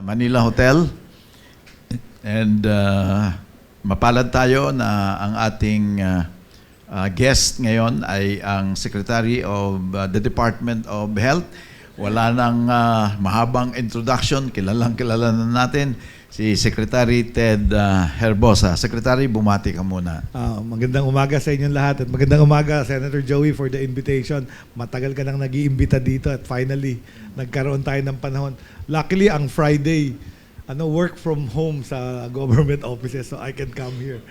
Manila Hotel. And mapalad tayo na ang ating guest ngayon ay ang Secretary of the Department of Health. Wala nang mahabang introduction, kilalang kilala na natin si Secretary Ted Herbosa. Secretary, bumati ka muna. Magandang umaga sa inyong lahat at magandang umaga, Senator Joey, for the invitation. Matagal ka nang nag-iimbita dito at finally, nagkaroon tayo ng panahon. Luckily, ang Friday, work from home sa government offices so I can come here.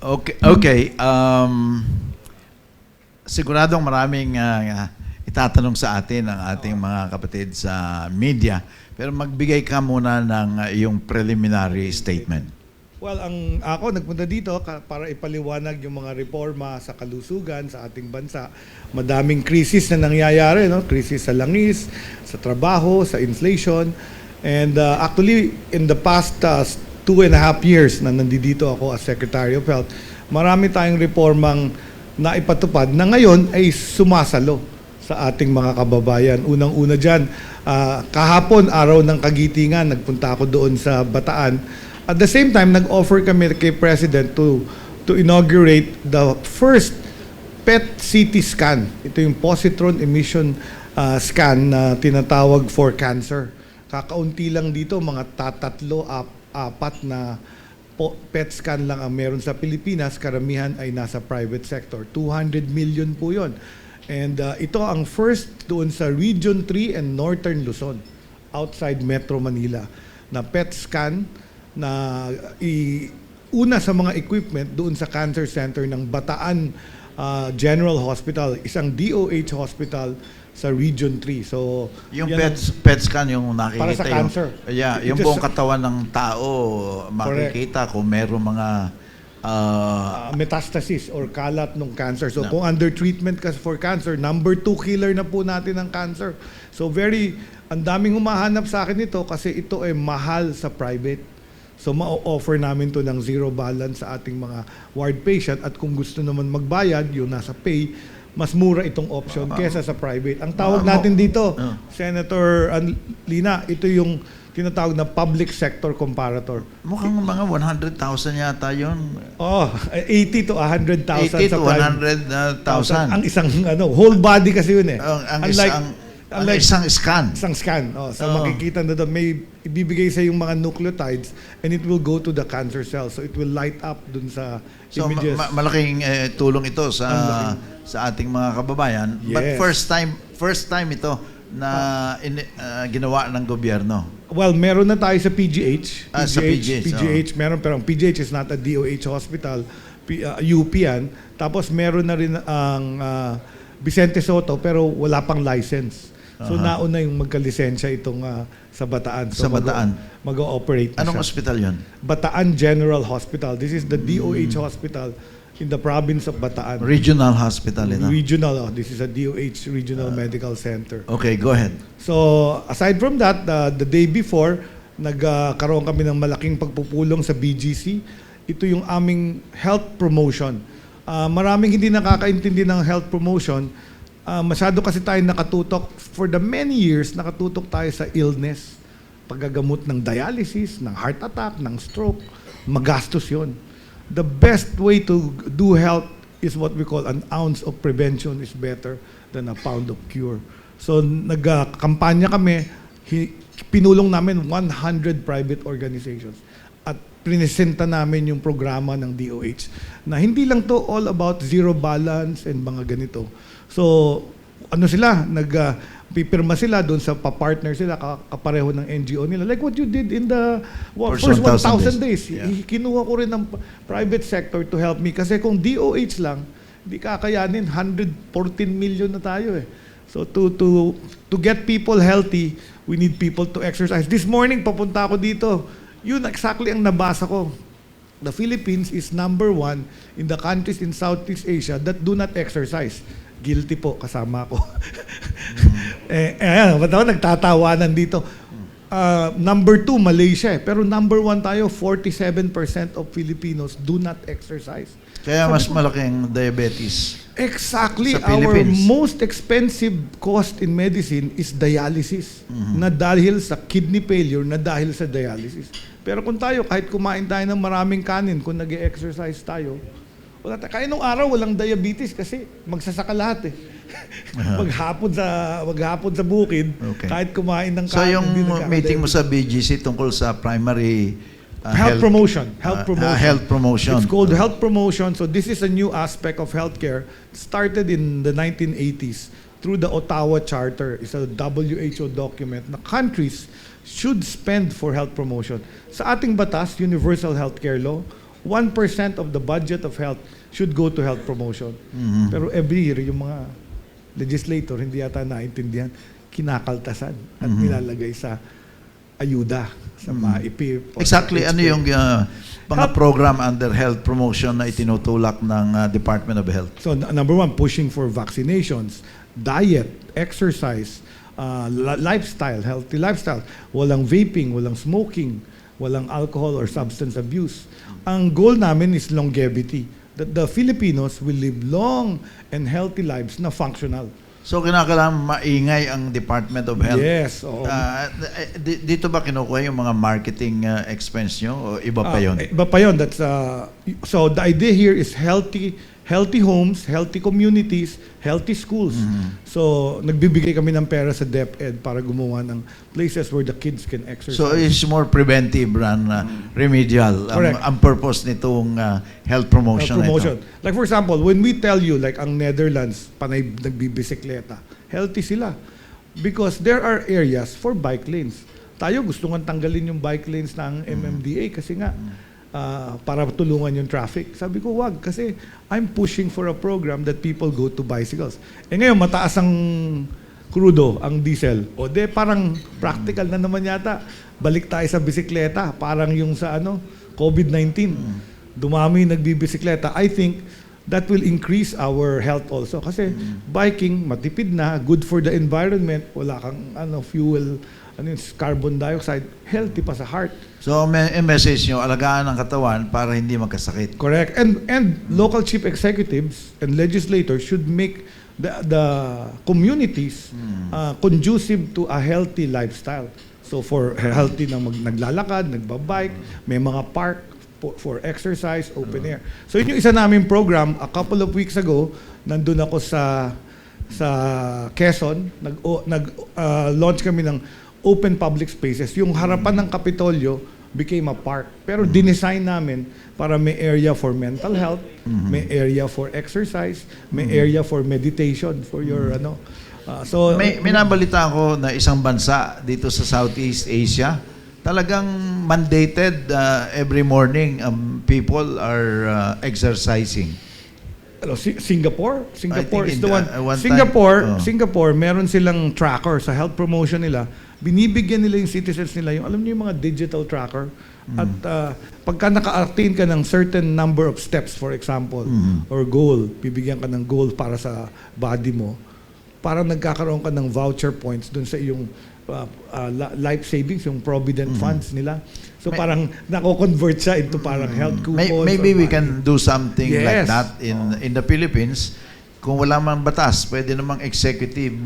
Okay. Siguradong maraming itatanong sa atin ang ating mga kapatid sa media. Pero magbigay ka muna ng iyong preliminary statement. Well, ako nagpunta dito para ipaliwanag yung mga reforma sa kalusugan sa ating bansa. Madaming krisis na nangyayari, no? Krisis sa langis, sa trabaho, sa inflation. And actually, in the past 2.5 years na nandito ako as Secretary of Health, marami tayong reformang naipatupad na ngayon ay sumasalo sa ating mga kababayan. Unang-una dyan, kahapon, araw ng Kagitingan, nagpunta ako doon sa Bataan. At the same time, nag-offer kami kay President to inaugurate the first PET CT scan. Ito yung positron emission scan na tinatawag for cancer. Kakaunti lang dito, mga apat na PET scan lang ang meron sa Pilipinas. Karamihan ay nasa private sector. 200 million po yun. And ito ang first doon sa Region 3 and Northern Luzon, outside Metro Manila, na PET scan na una sa mga equipment doon sa cancer center ng Bataan General Hospital, isang DOH hospital sa Region 3. So, yung PET scan yung nakikita para sa cancer. Yung buong katawan ng tao makikita kung meron mga metastasis or kalat ng cancer. So kung under treatment ka for cancer, number 2 killer na po natin ang cancer. So ang daming humahanap sa akin nito kasi ito ay mahal sa private. So ma-offer namin to ng zero balance sa ating mga ward patient at kung gusto naman magbayad, yung nasa pay, mas mura itong option kesa sa private. Ang tawag natin dito, Senator Lina, ito yung tinatawag na public sector comparator. Mukhang mga 100,000 yata yun. 80 to 100,000 80 to sa 100,000. Ang isang whole body kasi yun eh. Ang isang scan. Isang scan. Makikita na doon, may ibibigay sa yung mga nucleotides and it will go to the cancer cells. So it will light up dun sa images. Malaking tulong ito sa ating mga kababayan. Yes. But first time ito na ginawa ng gobyerno. Well, meron na tayo sa PGH. Sa PGH. Meron, pero ang PGH is not a DOH hospital. UP yan. Tapos meron na rin ang Vicente Soto, pero wala pang license. So nauna yung magka-lisensya itong sa Bataan. So sa Bataan. Mag-ooperate na Anong siya. hospital yun? Bataan General Hospital. This is the DOH hospital in the province of Bataan. Regional hospital ito. Regional. This is a DOH Regional Medical Center. Okay, go ahead. So, aside from that, the day before, nagkaroon kami ng malaking pagpupulong sa BGC. Ito yung aming health promotion. Maraming hindi nakakaintindi ng health promotion. Masyado kasi tayo nakatutok. For the many years, nakatutok tayo sa illness. Paggagamot ng dialysis, ng heart attack, ng stroke. Magastos yun. The best way to do health is what we call an ounce of prevention is better than a pound of cure. So nagkampanya kami, pinulong namin 100 private organizations at prinesenta namin yung programa ng DOH na hindi lang to all about zero balance and mga ganito. So pipirma sila doon sa pa-partner sila, kapareho ng NGO nila. Like what you did in the first 1,000 days. Yeah. Kinuha ko rin ng private sector to help me. Kasi kung DOH lang, hindi kakayanin, 114 million na tayo eh. So to get people healthy, we need people to exercise. This morning, papunta ako dito. Yun exactly ang nabasa ko. The Philippines is number 1 in the countries in Southeast Asia that do not exercise. Guilty po, kasama ko. Ba't ako nagtatawanan dito? Number 2, Malaysia. Pero number 1 tayo, 47% of Filipinos do not exercise. Kaya mas malaking diabetes. Exactly. Sa Our Philippines. most expensive cost in medicine is dialysis. Na dahil sa kidney failure, na dahil sa dialysis. Pero kung tayo, kahit kumain tayo ng maraming kanin, kung nag-exercise tayo, kaya nung araw walang diabetes kasi magsasaka lahat eh. maghapon sa bukid, Okay. kahit kumain ng So yung hindi nagkaka-diabetes. meeting mo sa BGC tungkol sa primary Health promotion. health promotion. It's called health promotion. So this is a new aspect of healthcare. Started in the 1980s through the Ottawa Charter. It's a WHO document na countries should spend for health promotion. Sa ating batas, Universal Healthcare Law, 1% of the budget of health should go to health promotion. Pero every year, yung mga legislator, hindi yata naintindihan, kinakaltasan at nilalagay sa ayuda, sa MAIP. or Exactly, sa ano HPA. yung mga program under health promotion na itinutulak ng Department of Health? So number 1, pushing for vaccinations, diet, exercise, lifestyle, healthy lifestyle. Walang vaping, walang smoking, walang alcohol or substance abuse. Ang goal namin is longevity. That the Filipinos will live long and healthy lives na functional. So kinakailangan maingay ang Department of Health. Yes. Oo. Dito ba kinukuha yung mga marketing expense nyo o iba pa yun? Iba pa yun. That's, so the idea here is healthy homes, healthy communities, healthy schools. So nagbibigay kami ng pera sa DepEd para gumawa ng places where the kids can exercise. So it's more preventive than remedial. Correct. Ang purpose nitong health promotion, na ito. Like for example, when we tell you like ang Netherlands, panay nagbibisikleta, healthy sila. Because there are areas for bike lanes. Tayo gusto nga tanggalin yung bike lanes ng MMDA kasi nga para tulungan yung traffic. Sabi ko, wag. Kasi I'm pushing for a program that people go to bicycles. Eh ngayon, mataas ang crudo, ang diesel. O de, parang practical na naman yata. Balik tayo sa bisikleta. Parang yung sa COVID-19. Dumami nagbibisikleta. I think that will increase our health also. Kasi biking, matipid na, good for the environment, wala kang fuel, carbon dioxide, healthy pa sa heart. So message nyo, alagaan ang katawan para hindi magkasakit. Correct. And local chief executives and legislators should make the communities conducive to a healthy lifestyle. So for healthy na naglalakad, nagbabike, may mga park for exercise, open air. So yun yung isa naming program. A couple of weeks ago, nandun ako sa Quezon, nag-launch kami ng open public spaces. Yung harapan ng Kapitolyo became a park. Pero dinesign namin para may area for mental health, may area for exercise, may area for meditation, for your so May nabalita ko na isang bansa dito sa Southeast Asia, talagang mandated every morning people are exercising. Singapore is the one. Singapore, meron silang tracker sa health promotion nila. Binibigyan nila yung citizens nila yung, alam niyo yung mga digital tracker. At pagka naka-attain ka ng certain number of steps, for example, or goal, bibigyan ka ng goal para sa body mo, parang nagkakaroon ka ng voucher points dun sa iyong life savings, yung provident funds nila. So parang nako-convert siya into parang health coupons. Maybe we can do something like Yes. that in the Philippines. Kung wala man batas, pwede namang executive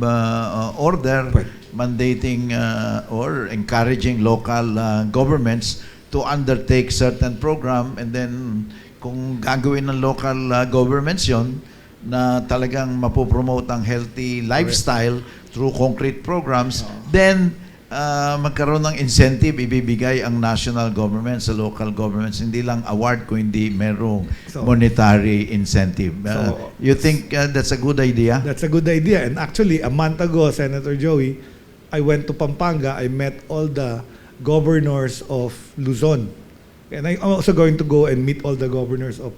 order mandating or encouraging local governments to undertake certain program, and then kung gagawin ng local governments yon na talagang mapopromote ang healthy lifestyle through concrete programs, then magkaroon ng incentive ibibigay ang national government sa local governments, hindi lang award kung hindi merong monetary incentive. You think that's a good idea? That's a good idea. And actually, a month ago, Senator Joey, I went to Pampanga. I met all the governors of Luzon. And I'm also going to go and meet all the governors of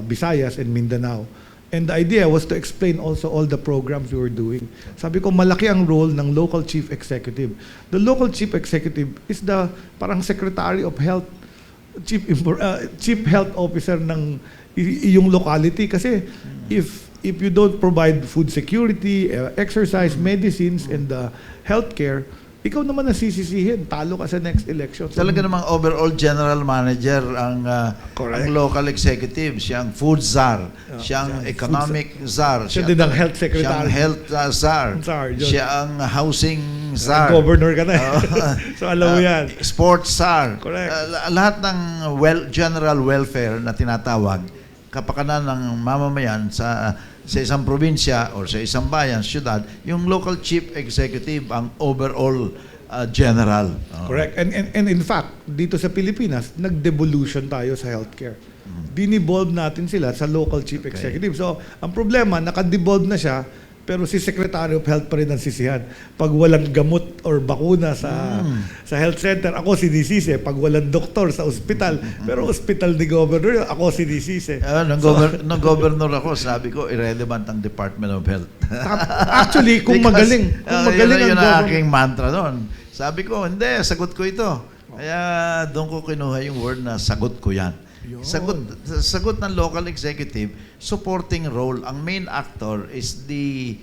Visayas and Mindanao. And the idea was to explain also all the programs we were doing. Sabi ko, malaki ang role ng local chief executive. The local chief executive is the parang secretary of health, chief health officer ng iyong locality. Kasi if you don't provide food security, exercise, medicines, and healthcare, ikaw naman ang sisisihin. Talo ka sa next election. So, Talaga namang overall general manager ang Correct. ang local executive, siyang food czar, siyang siyang economic czar, Siya din ang health secretary. siyang health czar, Czar, yun. siya ang housing czar. Governor ka na eh. So alam mo yan. Sports czar. Correct. Lahat ng general welfare na tinatawag, kapakanan ng mamamayan sa isang probinsya or sa isang bayan, syudad, yung local chief executive ang overall general. Correct. And in fact, dito sa Pilipinas, nag-devolution tayo sa healthcare. Dinevolve natin sila sa local chief executive. So, ang problema, naka-devolve na siya, pero si Secretary of Health pa rin ang sisihan. Pag walang gamot or bakuna sa health center, ako si DCC. Pag walang doktor sa ospital, pero ospital ni Governor, ako si DCC. Nung governor ako, sabi ko, irrelevant ang Department of Health. Actually, kung Because, magaling yun ang ang government. aking mantra noon. Sabi ko, hindi, sagot ko ito. Kaya doon ko kinuha yung word na sagot ko yan. Sagot ng local executive, supporting role. Ang main actor is the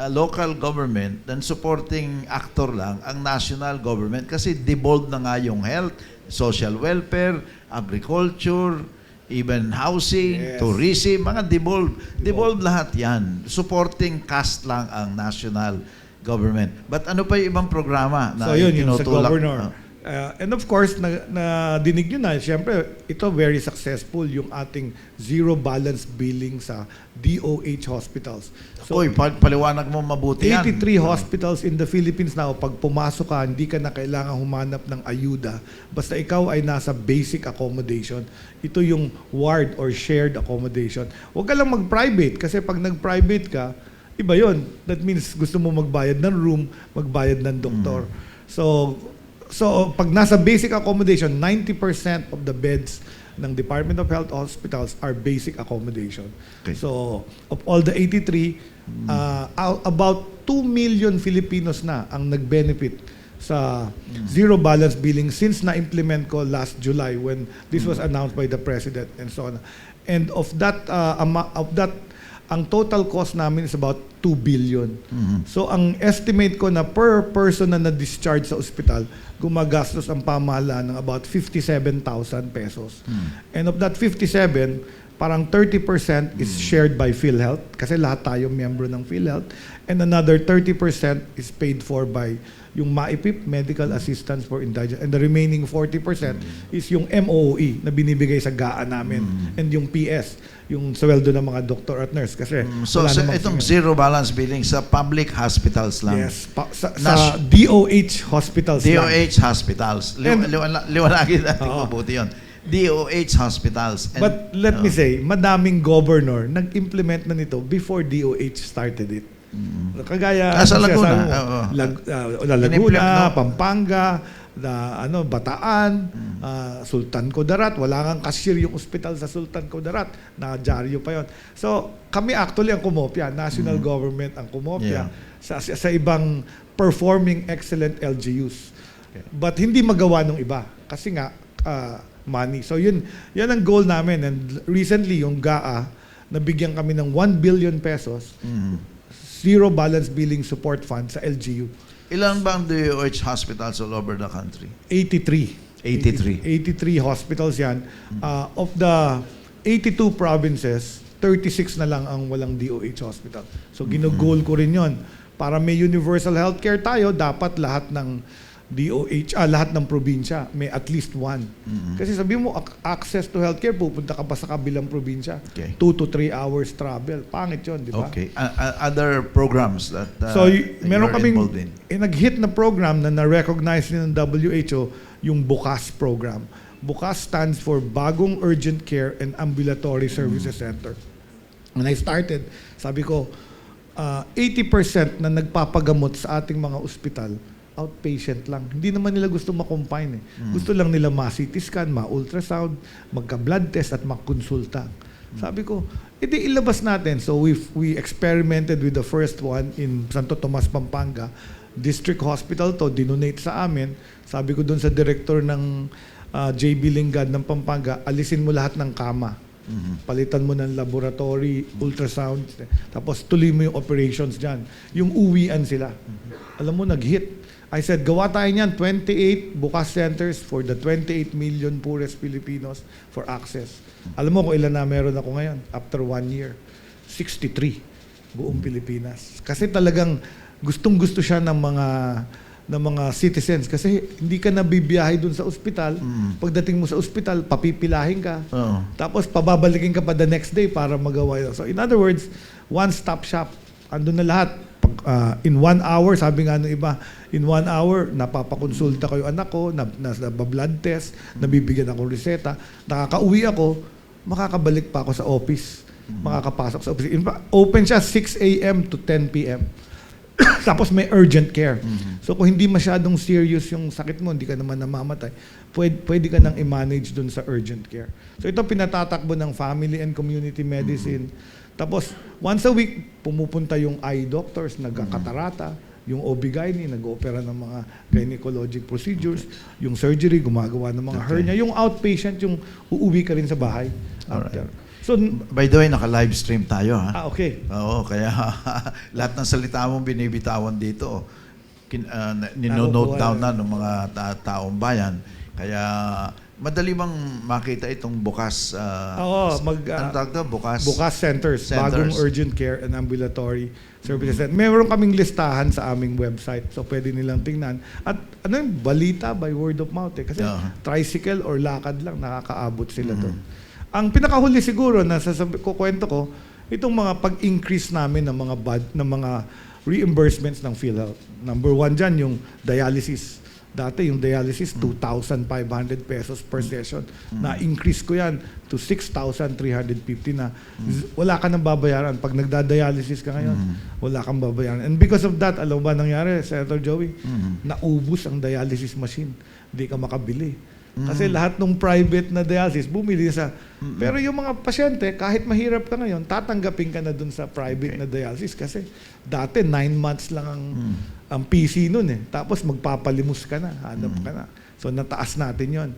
local government, then supporting actor lang ang national government kasi devolved na nga yung health, social welfare, agriculture, even housing, Yes. tourism, mga devolved. Devolved lahat yan. Supporting cast lang ang national government. But ano pa yung ibang programa na So yun, yung sa tinutulak? governor. And of course, na dinig nyo na, siyempre, ito very successful yung ating zero balance billing sa DOH hospitals. So, Uy, paliwanag mo mabuti yan. 83 hospitals in the Philippines now, pag pumasok ka, hindi ka na kailangan humanap ng ayuda. Basta ikaw ay nasa basic accommodation. Ito yung ward or shared accommodation. Huwag ka lang mag-private kasi pag nag-private ka, iba yon. That means gusto mo magbayad ng room, magbayad ng doktor. So, pag nasa basic accommodation, 90% of the beds ng Department of Health hospitals are basic accommodation. Okay. So, of all the 83, about 2 million Filipinos na ang nag-benefit sa zero balance billing since na-implement ko last July when this was announced by the President and so on. And of that, ang total cost namin is about 2 billion. So ang estimate ko na per person na na-discharge sa ospital, gumagastos ang pamahalaan ng about 57,000 pesos. And of that 57, parang 30% is shared by PhilHealth kasi lahat tayo miyembro ng PhilHealth and another 30% is paid for by yung MAIPIP, Medical Assistance for Indigent, and the remaining 40% is yung MOOE na binibigay sa GAA namin and yung PS, yung sweldo ng mga doktor at nurse kasi So, wala namang itong singil. zero balance billing sa public hospitals lang. Yes, sa DOH hospitals lang. DOH hospitals. Liwanagin natin Oo. mabuti yun. DOH hospitals. And, But let me say, madaming governor nag-implement na nito before DOH started it. Kagaya Sa ano Laguna, sinasabi mo, oo. Laguna, In-implement, no? Pampanga, Bataan, Sultan Kudarat. Wala kang cashier yung ospital sa Sultan Kudarat. Nakadyaryo pa yon. So, kami actually ang kumopya. National government ang kumopya sa ibang performing excellent LGUs. But hindi magawa ng iba. Kasi nga, money. So, yan ang goal namin. And recently, yung GAA, nabigyan kami ng 1 billion pesos zero balance billing support fund sa LGU. Ilan ba ang DOH hospitals all over the country? 83. 83 hospitals yan. Of the 82 provinces, 36 na lang ang walang DOH hospital. So ginugol ko rin yon. Para may universal healthcare tayo, dapat lahat ng DOH, lahat ng probinsya, may at least one. Kasi sabi mo, access to healthcare, pupunta ka pa sa kabilang probinsya. Okay. 2 to 3 hours travel. Pangit yun, di ba? Okay. Other programs that So, that meron you're kaming involved in? nag-hit na program na na-recognize din ng WHO, yung BUCAS program. BUCAS stands for Bagong Urgent Care and Ambulatory Services Center. When I started, sabi ko, 80% na nagpapagamot sa ating mga ospital, outpatient lang. Hindi naman nila gusto ma-confine. Gusto lang nila ma-CT scan, ma-ultrasound, magka-blood test at makonsulta. Sabi ko, edi ilabas natin. So we experimented with the first one in Santo Tomas, Pampanga. District Hospital to, dinonate sa amin. Sabi ko doon sa director ng JB Lingad ng Pampanga, alisin mo lahat ng kama. Palitan mo ng laboratory, ultrasound, tapos tuloy mo yung operations dyan. Yung uwian sila. Alam mo, nag-hit. I said, gawa tayo niyan, 28 bukas centers for the 28 million poorest Filipinos for access. Alam mo kung ilan na meron ako ngayon after 1 year? 63 buong Pilipinas. Kasi talagang gustong-gusto siya ng mga citizens kasi hindi ka nabibiyahe dun sa ospital. Pagdating mo sa ospital, papipilahin ka. Oo. Tapos pababalikin ka pa the next day para magawa yun. So in other words, one-stop shop. Andun na lahat. In 1 hour, sabi nga ng iba, in 1 hour, napapakonsulta ko yung anak ko, nabablood test, nabibigyan ako reseta, nakakauwi ako, makakabalik pa ako sa office. Makakapasok sa office. Open siya 6 a.m. to 10 p.m. Tapos may urgent care. So kung hindi masyadong serious yung sakit mo, hindi ka naman namamatay, pwede ka nang i-manage dun sa urgent care. So ito pinatatakbo ng family and community medicine. Tapos once a week, pumupunta yung eye doctors, nagkakatarata, yung OB-GYN, nag-opera ng mga gynecologic procedures, yung surgery, gumagawa ng mga hernia, yung outpatient, yung uuwi ka rin sa bahay. After. So, By the way, naka-live stream tayo, ha? okay. Oo, kaya lahat ng salita mong binibitawan dito, ninonote down na ng mga taong bayan. Kaya madali bang makita itong bukas? Oo, ano tawag to? Bukas centers, bagong urgent care and ambulatory services. Meron kaming listahan sa aming website, so pwede nilang tingnan. At ano yung balita by word of mouth eh. Kasi tricycle or lakad lang, nakakaabot sila doon. Ang pinakahuli siguro na kukwento ko, itong mga pag-increase namin ng mga reimbursements ng PhilHealth. Number 1 dyan, yung dialysis. Dati yung dialysis, 2,500 pesos per session. Na-increase ko yan to 6,350 na wala ka nang babayaran. Pag nagda-dialysis ka ngayon, wala kang babayaran. And because of that, alam mo ba nangyari, Senator Joey? Naubos ang dialysis machine. Hindi ka makabili. Kasi lahat ng private na dialysis, bumili sa... Pero yung mga pasyente, kahit mahirap ka ngayon, tatanggapin ka na dun sa private na dialysis kasi dati 9 months lang ang PC nun eh. Tapos magpapalimos ka na, hanap ka na. So nataas natin yon.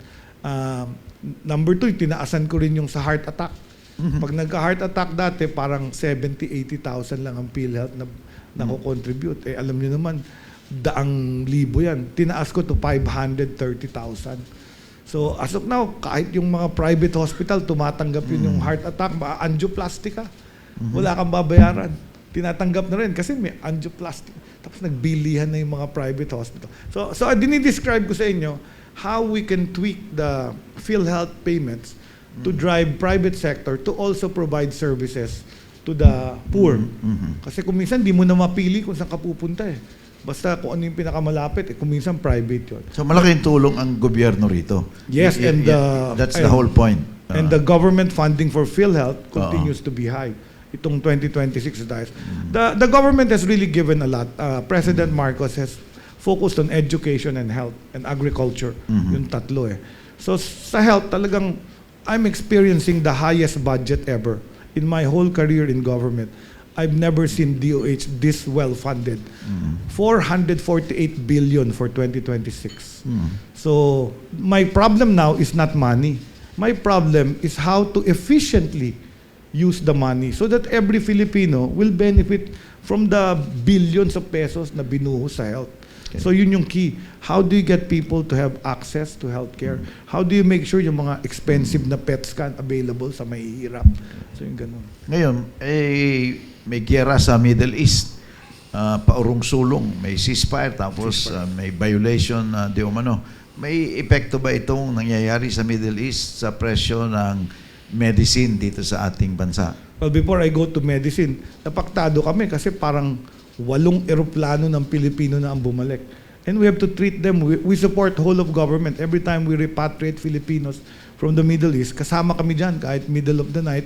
Number 2, tinaasan ko rin yung sa heart attack. Pag nagka-heart attack dati, parang 70,000-80,000 lang ang PhilHealth na nako-contribute. Eh alam niyo naman, daang libo yan. Tinaas ko to 530,000. So as of now, kahit yung mga private hospital, tumatanggap yun yung heart attack, angioplasty ka. Wala kang babayaran. Tinatanggap na rin kasi may angioplasty. Tapos nagbilihan na yung mga private hospital. So dinidescribe ko sa inyo how we can tweak the PhilHealth payments to drive private sector to also provide services to the poor. Kasi kung minsan, di mo na mapili kung saan ka pupunta eh. Basta kung ano yung pinakamalapit, kung minsan private yun. So malaking tulong ang gobyerno rito. Yes, That's the whole point. And the government funding for PhilHealth continues to be high. Itong 2026 dahil. The government has really given a lot. President Marcos has focused on education and health and agriculture. Yung tatlo eh. So sa health, talagang I'm experiencing the highest budget ever in my whole career in government. I've never seen DOH this well-funded. 448 billion for 2026. So, my problem now is not money. My problem is how to efficiently use the money so that every Filipino will benefit from the billions of pesos na binuhos sa health. Okay. So, yun yung key. How do you get people to have access to healthcare? How do you make sure yung mga expensive na PET scan available sa mahihirap? So, yung ganun. Ngayon, may giyera sa Middle East, paurong-sulong, may ceasefire, tapos may violation di umano. May epekto ba itong nangyayari sa Middle East sa presyo ng medicine dito sa ating bansa? Well, before I go to medicine, napaktado kami kasi parang 8 eroplano ng Pilipino na ang bumalik. And we have to treat them. We support whole of government. Every time we repatriate Filipinos from the Middle East, kasama kami dyan kahit middle of the night,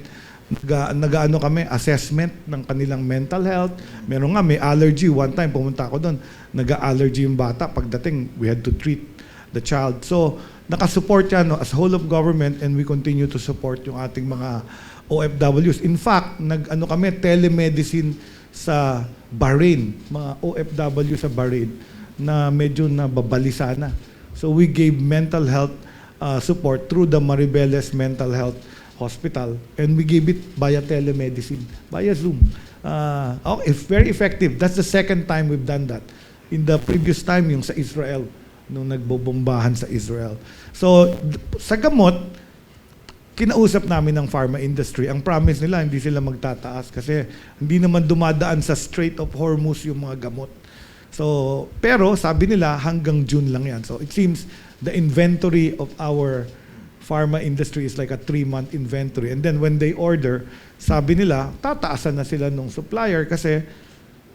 nag-ano kami, assessment ng kanilang mental health. Meron nga, may allergy. One time, pumunta ako doon, nag-allergy yung bata. Pagdating, we had to treat the child. So, nakasupport yan as whole of government and we continue to support yung ating mga OFWs. In fact, nag-ano kami, telemedicine sa Bahrain, mga OFW sa Bahrain na medyo nababalisa na. So, we gave mental health support through the Maribeles Mental Health Hospital, and we gave it via telemedicine, via Zoom. It's very effective. That's the second time we've done that. in the previous time yung sa Israel, nung nagbobombahan sa Israel. So, sa gamot, kinausap namin ng pharma industry. Ang promise nila, hindi sila magtataas kasi hindi naman dumadaan sa Strait of Hormuz yung mga gamot. So, pero sabi nila hanggang June lang yan. So, it seems the inventory of our pharma industry is like a 3-month inventory. And then when they order, sabi nila, tataasan na sila ng supplier kasi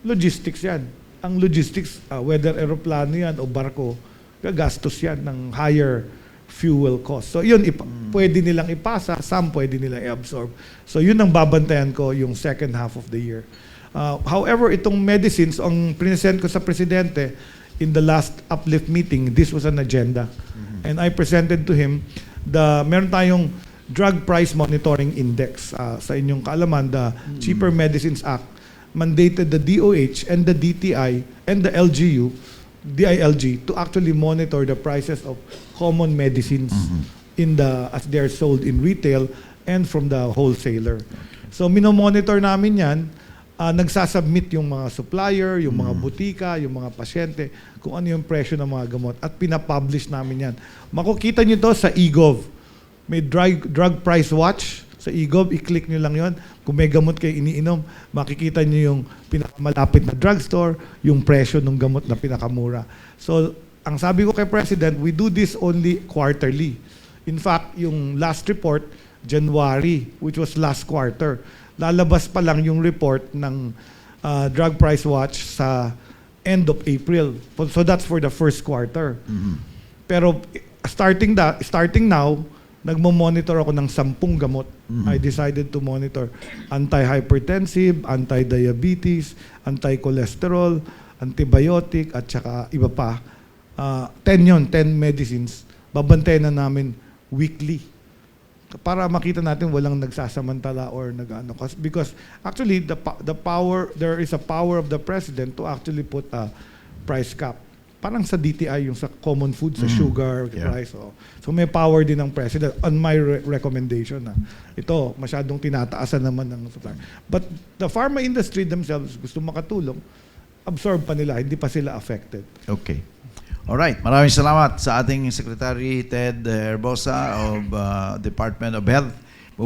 logistics yan. Ang logistics, whether aeroplano yan o barko, gagastos yan ng higher fuel cost. So yun, pwede nilang ipasa, some pwede nilang i-absorb. So yun ang babantayan ko yung second half of the year. However, itong medicines, ang present ko sa presidente in the last uplift meeting, this was an agenda. And I presented to him meron tayong Drug Price Monitoring Index. Sa inyong kaalaman, the Cheaper Medicines Act mandated the DOH and the DTI and the LGU, DILG, to actually monitor the prices of common medicines as they're sold in retail and from the wholesaler. So minomonitor namin yan, nagsasubmit yung mga supplier, yung mga butika, yung mga pasyente, kung ano yung presyo ng mga gamot at pinapublish namin yan. Makukita nyo to sa eGov. May drug price watch sa eGov, i-click nyo lang yon. Kung may gamot kayo iniinom, makikita nyo yung pinakamalapit na drugstore, yung presyo ng gamot na pinakamura. So, ang sabi ko kay President, we do this only quarterly. In fact, yung last report, January, which was last quarter, lalabas pa lang yung report ng Drug Price Watch sa end of April. So that's for the first quarter. Pero starting now, nagmo-monitor ako ng 10 gamot. I decided to monitor anti-hypertensive, anti-diabetes, anti-cholesterol, antibiotic, at saka iba pa. 10 medicines. Babantayan na namin weekly. Para makita natin walang nagsasamantala or nag-ano. Because actually, there is a power of the president to actually put a price cap. Parang sa DTI, yung sa common food, sa sugar, price. So may power din ng president on my recommendation. Ito, masyadong tinataasan naman ng supplier. But the pharma industry themselves, gusto makatulong, absorb pa nila, hindi pa sila affected. Okay. Alright, maraming salamat sa ating Secretary Ted Herbosa of Department of Health.